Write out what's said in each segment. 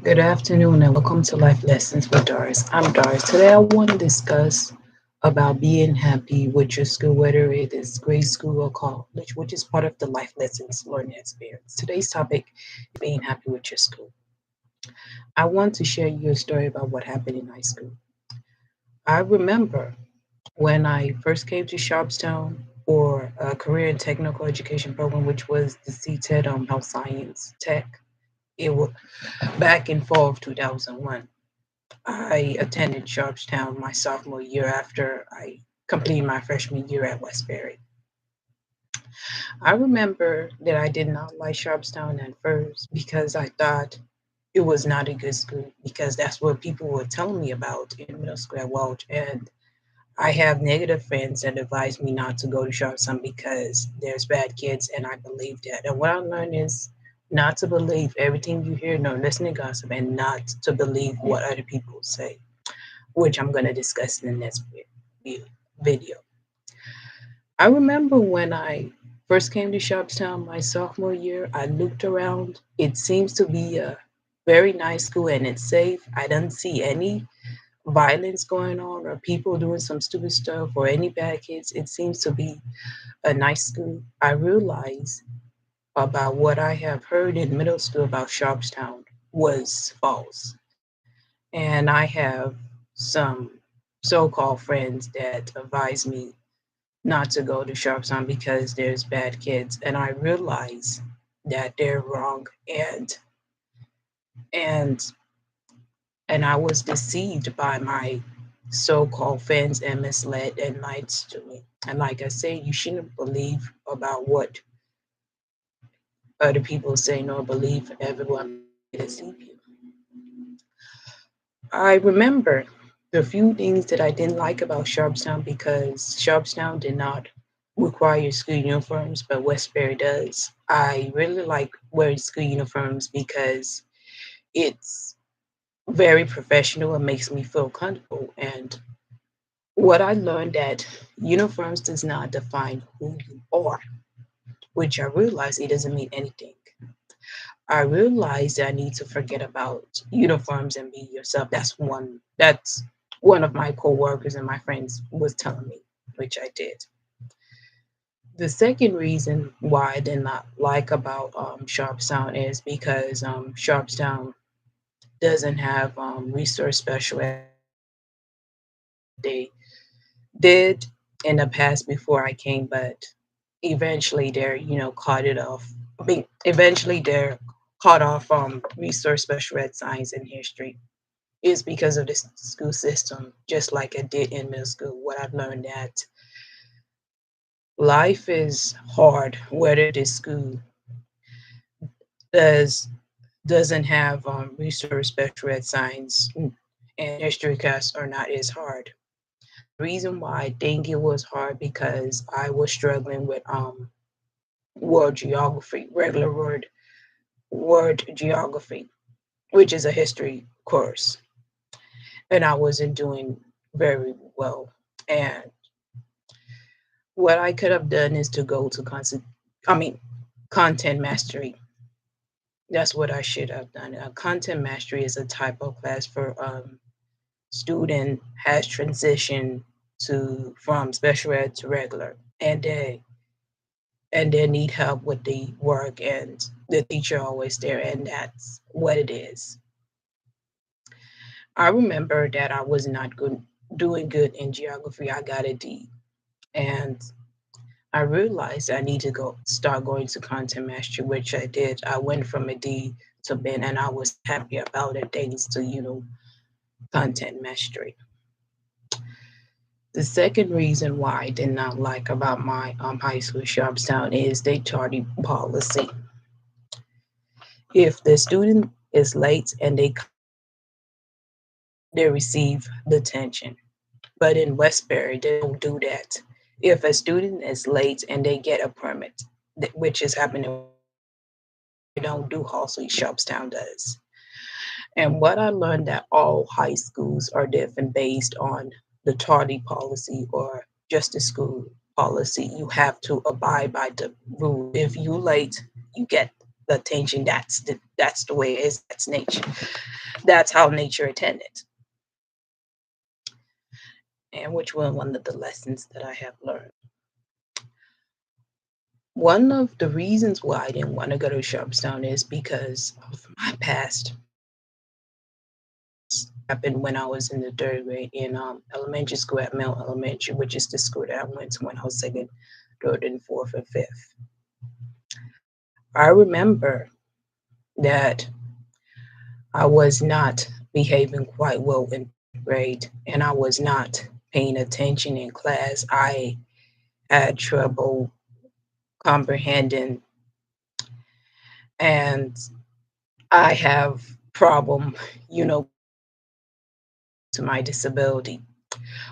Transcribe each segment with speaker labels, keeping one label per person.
Speaker 1: Good afternoon and welcome to Life Lessons with Doris. I'm Doris. Today I want to discuss about being happy with your school, whether it is grade school or college, which is part of the life lessons learning experience. Today's topic is being happy with your school. I want to share you a story about what happened in high school. I remember when I first came to Sharpstown for a career and technical education program, which was the CTED Health Science Tech. It was back in fall of 2001. I attended Sharpstown my sophomore year after I completed my freshman year at Westbury. I remember that I did not like Sharpstown at first because I thought it was not a good school because that's what people were telling me about in middle school at Welch. And I have negative friends that advise me not to go to Sharpstown because there's bad kids, and I believe that. And what I learned is not to believe everything you hear, no, listen to gossip, and not to believe what other people say, which I'm going to discuss in the next video. I remember when I first came to Sharpstown my sophomore year, I looked around. It seems to be a very nice school and it's safe. I don't see any violence going on or people doing some stupid stuff or any bad kids. It seems to be a nice school. I realized about what I have heard in middle school about Sharpstown was false. And I have some so called friends that advise me not to go to Sharpstown because there's bad kids. And I realize that they're wrong and and I was deceived by my so-called friends and misled and lied to me. And like I say, you shouldn't believe about what other people say, nor believe everyone to deceive you. I remember the few things that I didn't like about Sharpstown because Sharpstown did not require school uniforms, but Westbury does. I really like wearing school uniforms because it's very professional and makes me feel comfortable. And what I learned that uniforms does not define who you are, which I realized it doesn't mean anything. I realized that I need to forget about uniforms and be yourself. That's one of my coworkers and my friends was telling me, which I did. The second reason why I did not like about Sharpstown is because Sharpstown doesn't have resource special ed that they did in the past before I came, but eventually they're caught it off. I mean, eventually they're caught off resource special ed science and history is because of the school system, just like I did in middle school. What I've learned that life is hard, whether the school does doesn't have resource special ed science and history class or not is hard. The reason why I think it was hard because I was struggling with world geography, regular word geography, which is a history course, and I wasn't doing very well. And what I could have done is to go to I mean, content mastery. That's what I should have done. Content mastery is a type of class for student has transitioned to from special ed to regular, and they need help with the work, and the teacher always there, and that's what it is. I remember that I was not doing good in geography. I got a D, and I realized I need to go start going to content mastery, which I did. I went from a D to Ben, and I was happy about it thanks to content mastery. The second reason why I did not like about my high school Sharpstown is they tardy policy. If the student is late and they receive detention. But in Westbury, they don't do that. If a student is late and they get a permit, which is happening, they don't do Halsey, Sharpstown does. And what I learned that all high schools are different based on the tardy policy or just the school policy. You have to abide by the rules. If you late, you get attention. That's the way it is. That's nature. That's how nature intended. And which one of the lessons that I have learned. One of the reasons why I didn't want to go to Sharpstown is because of my past happened when I was in the third grade in elementary school at Mount Elementary, which is the school that I went to when I was second, third, and fourth and fifth. I remember that I was not behaving quite well in grade, and I was not paying attention in class. I had trouble comprehending, and I have problem, you know, to my disability,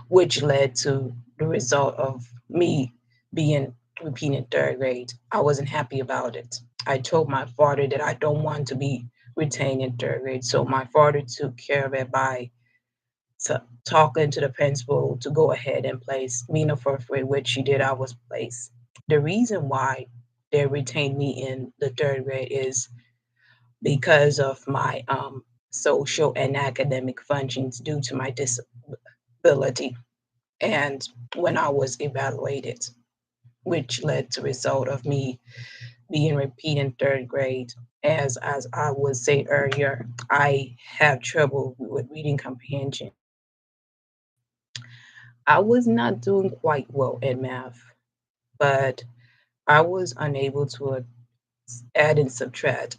Speaker 1: which led to the result of me being repeating third grade. I wasn't happy about it. I told my father that I don't want to be retained in third grade. So my father took care of it by talking to the principal to go ahead and place me in the fourth grade, which she did. I was placed. The reason why they retained me in the third grade is because of my social and academic functions due to my disability. And when I was evaluated, which led to result of me being repeating third grade. As I was saying earlier, I have trouble with reading comprehension. I was not doing quite well in math, but I was unable to add and subtract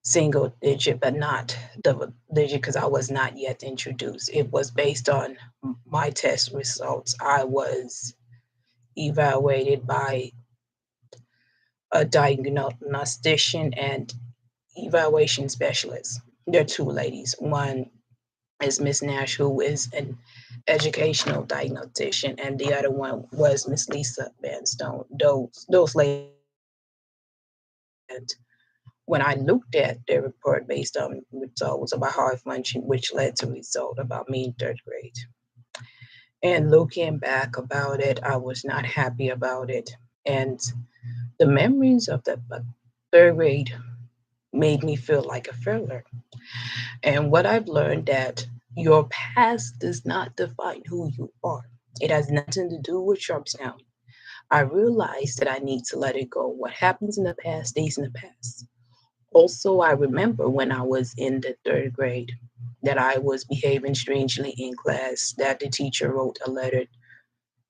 Speaker 1: single digit, but not double digit because I was not yet introduced. It was based on my test results. I was evaluated by a diagnostician and evaluation specialist. There are two ladies. One is Miss Nash, who is an educational diagnostician, and the other one was Miss Lisa Vanstone. Those ladies. When I looked at their report based on results about how I functioned, which led to result about me in third grade. And looking back about it, I was not happy about it. And the memories of the third grade made me feel like a failure. And what I've learned that your past does not define who you are. It has nothing to do with Sharpstown. I realized that I need to let it go. What happens in the past stays in the past. Also, I remember when I was in the third grade that I was behaving strangely in class, that the teacher wrote a letter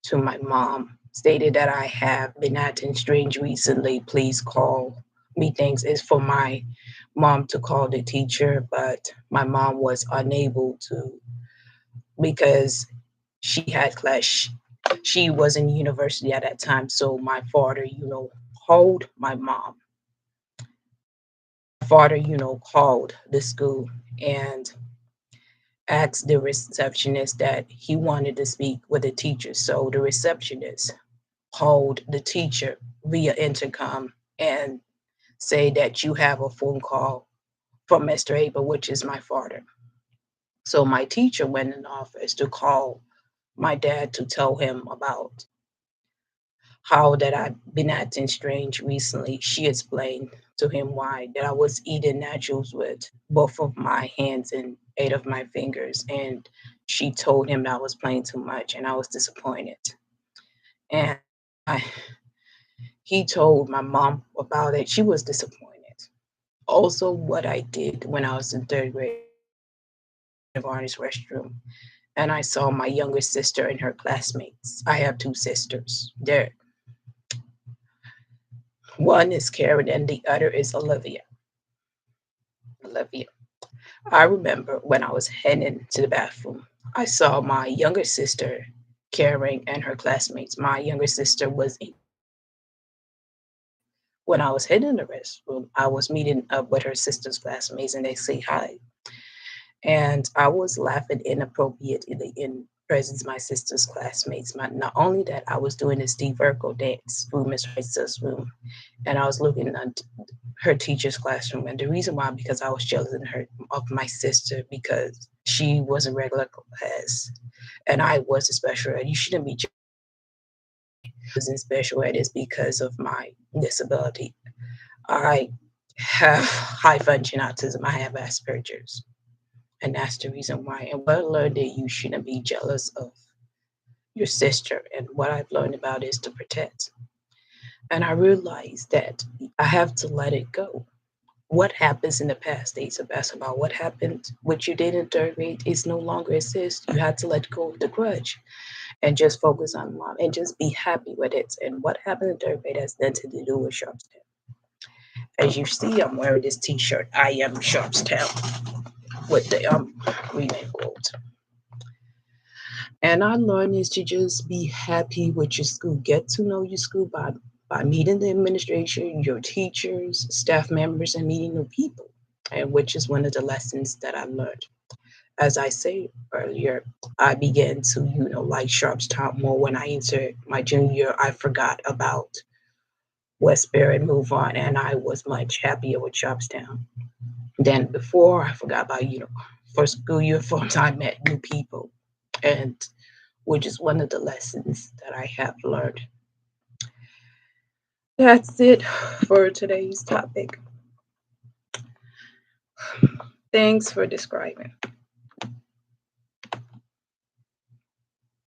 Speaker 1: to my mom, stated that I have been acting strange recently. Please call me. Thanks. Is for my mom to call the teacher, but my mom was unable to because she had class. She was in university at that time. So my father, called my mom. My father, called the school and asked the receptionist that he wanted to speak with the teacher. So the receptionist called the teacher via intercom and say that you have a phone call from Mr. Abel, which is my father. So my teacher went in the office to call my dad to tell him about how that I've been acting strange recently. She explained to him why that I was eating nachos with both of my hands and eight of my fingers, and she told him that I was playing too much, and I was disappointed. And I, he told my mom about it. She was disappointed. Also, what I did when I was in third grade, in the Varney's restroom, and I saw my younger sister and her classmates. I have two sisters. One is Karen and the other is Olivia. Olivia. I remember when I was heading to the bathroom, I saw my younger sister Karen and her classmates. My younger sister was in. When I was heading the restroom, I was meeting up with her sister's classmates and they say hi. And I was laughing inappropriately in presence of my sister's classmates. Not only that, I was doing this Steve Urkel dance through Miss Rice's room, and I was looking at her teacher's classroom. And the reason why, because I was jealous of my sister because she was a regular class and I was a special ed. You shouldn't be jealous in special ed is because of my disability. I have high functioning autism. I have Asperger's, and that's the reason why. And what I learned that you shouldn't be jealous of your sister, and what I've learned about is to protect. And I realized that I have to let it go. What happens in the past stays the best about what happened, what you did in third grade is no longer exists. You had to let go of the grudge and just focus on mom and just be happy with it. And what happened in third grade has nothing to do with Sharpstown. As you see, I'm wearing this T-shirt. I am Sharpstown with the green and gold. And I learned is to just be happy with your school. Get to know your school by meeting the administration, your teachers, staff members, and meeting new people. And which is one of the lessons that I learned. As I said earlier, I began to, like Sharpstown more when I entered my junior year. I forgot about Westbury and move on, and I was much happier with Sharpstown than before. I forgot about, first school year, first I met new people, and which is one of the lessons that I have learned. That's it for today's topic. Thanks for describing.